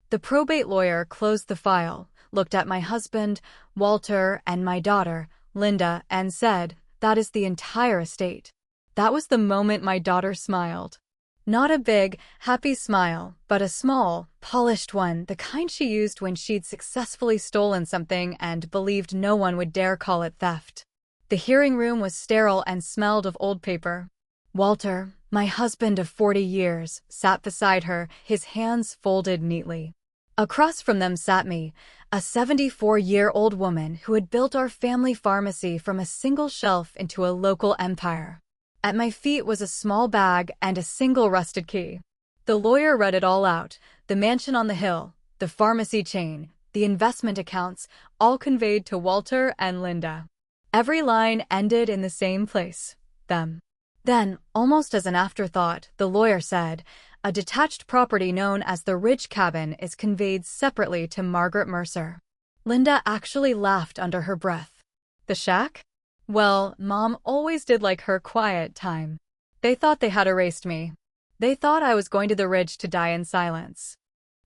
The probate lawyer closed the file, looked at my husband, Walter, and my daughter, Linda, and said, "That is the entire estate." That was the moment my daughter smiled. Not a big, happy smile, but a small, polished one, the kind she used when she'd successfully stolen something and believed no one would dare call it theft. The hearing room was sterile and smelled of old paper. Walter, my husband of 40 years, sat beside her, his hands folded neatly. Across from them sat me, a 74-year-old woman who had built our family pharmacy from a single shelf into a local empire. At my feet was a small bag and a single rusted key. The lawyer read it all out: the mansion on the hill, the pharmacy chain, the investment accounts, all conveyed to Walter and Linda. Every line ended in the same place: them. Then, almost as an afterthought, the lawyer said, "A detached property known as the Ridge Cabin is conveyed separately to Margaret Mercer." Linda actually laughed under her breath. The shack? Well, Mom always did like her quiet time. They thought they had erased me. They thought I was going to the Ridge to die in silence.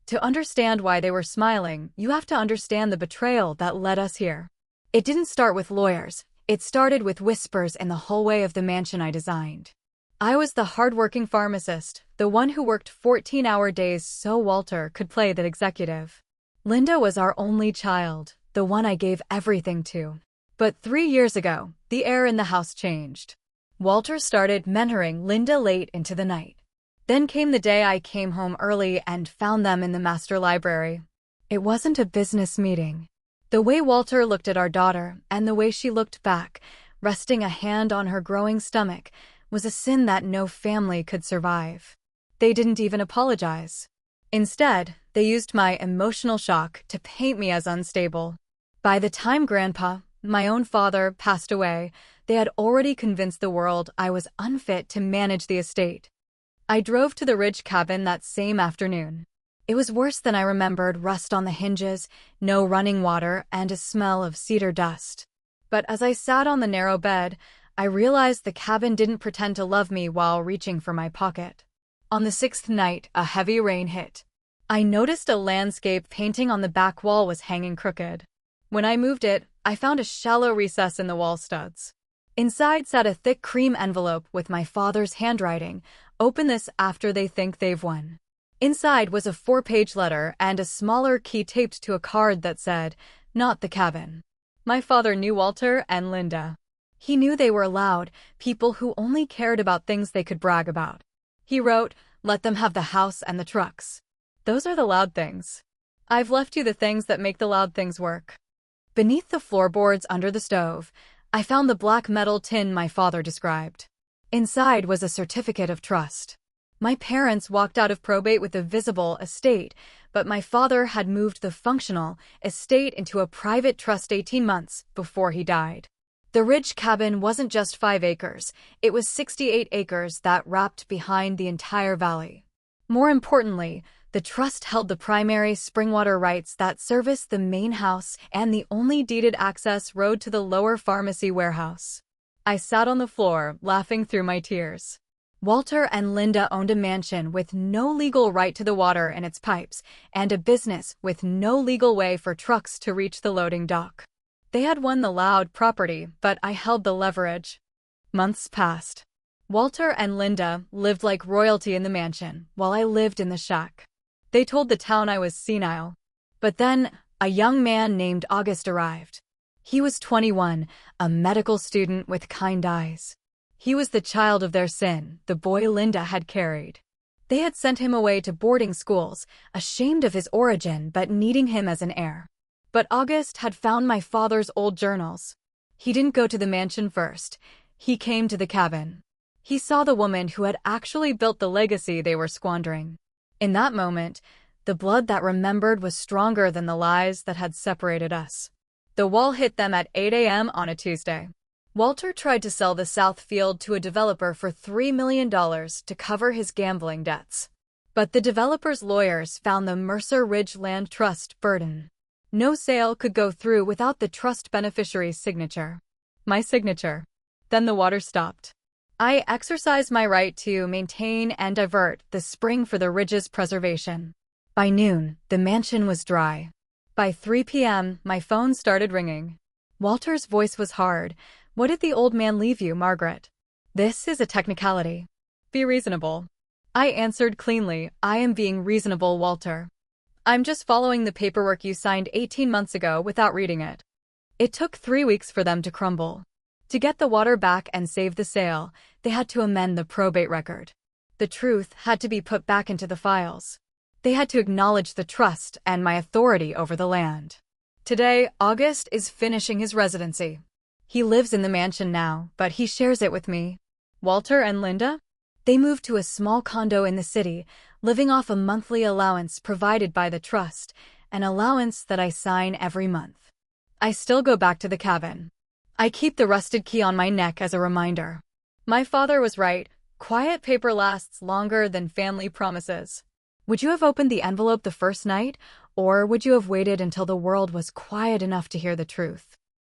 To understand why they were smiling, you have to understand the betrayal that led us here. It didn't start with lawyers. It started with whispers in the hallway of the mansion I designed. I was the hardworking pharmacist, the one who worked 14-hour days so Walter could play the executive. Linda was our only child, the one I gave everything to. But 3 years ago, the air in the house changed. Walter started mentoring Linda late into the night. Then came the day I came home early and found them in the master library. It wasn't a business meeting. The way Walter looked at our daughter, and the way she looked back, resting a hand on her growing stomach, was a sin that no family could survive. They didn't even apologize. Instead, they used my emotional shock to paint me as unstable. By the time Grandpa, my own father, passed away, they had already convinced the world I was unfit to manage the estate. I drove to the Ridge Cabin that same afternoon. It was worse than I remembered: rust on the hinges, no running water, and a smell of cedar dust. But as I sat on the narrow bed, I realized the cabin didn't pretend to love me while reaching for my pocket. On the 6th night, a heavy rain hit. I noticed a landscape painting on the back wall was hanging crooked. When I moved it, I found a shallow recess in the wall studs. Inside sat a thick cream envelope with my father's handwriting: "Open this after they think they've won." Inside was a 4-page letter and a smaller key taped to a card that said, "Not the cabin." My father knew Walter and Linda. He knew they were loud, people who only cared about things they could brag about. He wrote, "Let them have the house and the trucks. Those are the loud things. I've left you the things that make the loud things work." Beneath the floorboards under the stove, I found the black metal tin my father described. Inside was a certificate of trust. My parents walked out of probate with a visible estate, but my father had moved the functional estate into a private trust 18 months before he died. The Ridge Cabin wasn't just 5 acres, it was 68 acres that wrapped behind the entire valley. More importantly, the trust held the primary springwater rights that serviced the main house and the only deeded access road to the lower pharmacy warehouse. I sat on the floor, laughing through my tears. Walter and Linda owned a mansion with no legal right to the water in its pipes, and a business with no legal way for trucks to reach the loading dock. They had won the loud property, but I held the leverage. Months passed. Walter and Linda lived like royalty in the mansion, while I lived in the shack. They told the town I was senile. But then, a young man named August arrived. He was 21, a medical student with kind eyes. He was the child of their sin, the boy Linda had carried. They had sent him away to boarding schools, ashamed of his origin but needing him as an heir. But August had found my father's old journals. He didn't go to the mansion first. He came to the cabin. He saw the woman who had actually built the legacy they were squandering. In that moment, the blood that remembered was stronger than the lies that had separated us. The wall hit them at 8 a.m. on a Tuesday. Walter tried to sell the South Field to a developer for $3 million to cover his gambling debts. But the developer's lawyers found the Mercer Ridge Land Trust burden. No sale could go through without the trust beneficiary's signature. My signature. Then the water stopped. I exercised my right to maintain and divert the spring for the ridge's preservation. By noon, the mansion was dry. By 3 p.m., my phone started ringing. Walter's voice was hard. "What did the old man leave you, Margaret?" "This is a technicality. Be reasonable." I answered cleanly. "I am being reasonable, Walter. I'm just following the paperwork you signed 18 months ago without reading it." It took 3 weeks for them to crumble. To get the water back and save the sale, they had to amend the probate record. The truth had to be put back into the files. They had to acknowledge the trust and my authority over the land. Today, August is finishing his residency. He lives in the mansion now, but he shares it with me. Walter and Linda? They moved to a small condo in the city, living off a monthly allowance provided by the trust, an allowance that I sign every month. I still go back to the cabin. I keep the rusted key on my neck as a reminder. My father was right. Quiet paper lasts longer than family promises. Would you have opened the envelope the first night, or would you have waited until the world was quiet enough to hear the truth?